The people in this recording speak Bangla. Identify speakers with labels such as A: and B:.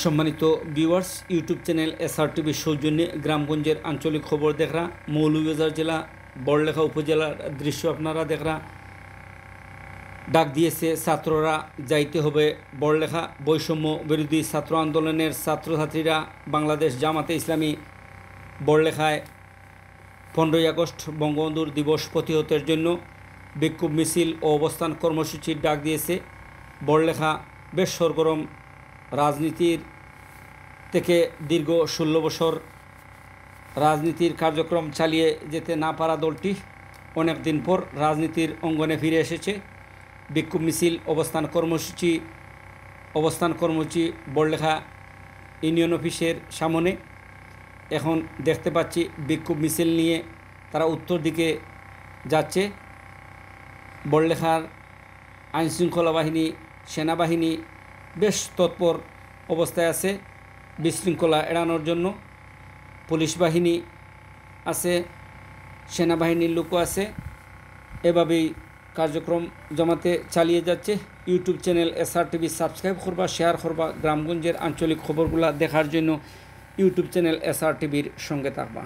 A: সম্মানিত ভিউয়ার্স, ইউটিউব চ্যানেল এসআর টিভির সৌজন্যে গ্রামগঞ্জের আঞ্চলিক খবর দেখরা মৌলভীবাজার জেলা বড়লেখা উপজেলার দৃশ্য আপনারা দেখরা। ডাক দিয়েছে ছাত্ররা যাইতে হবে বড়লেখা। বৈষম্য বিরোধী ছাত্র আন্দোলনের ছাত্রছাত্রীরা বাংলাদেশ জামাতে ইসলামী বড়লেখায় 15ই আগস্ট বঙ্গবন্ধুর দিবস প্রতিহতের জন্য বিক্ষোভ মিছিল ও অবস্থান কর্মসূচির ডাক দিয়েছে। বড়লেখা বেশ সরগরম রাজনীতির থেকে দীর্ঘ 16 বছর রাজনীতির কার্যক্রম চালিয়ে যেতে না পারা দলটি অনেক দিন পর রাজনীতির অঙ্গনে ফিরে এসেছে। বিক্ষোভ মিছিল অবস্থান কর্মসূচি বড়লেখা ইউনিয়ন অফিসের সামনে। এখন দেখতে পাচ্ছি বিক্ষোভ মিছিল নিয়ে তারা উত্তর দিকে যাচ্ছে। বড়লেখার আইনশৃঙ্খলা বাহিনী, সেনাবাহিনী বেশ তৎপর অবস্থায় আছে বিশৃঙ্খলা এড়ানোর জন্য। পুলিশ বাহিনী আছে, সেনাবাহিনীর লোকও আছে। এভাবেই কার্যক্রম জমাতে চালিয়ে যাচ্ছে। YouTube channel SR TV subscribe করবা, শেয়ার করবা। গ্রামগঞ্জের আঞ্চলিক খবরগুলো দেখার জন্য ইউটিউব চ্যানেল এসআর টিভির সঙ্গে থাকবা।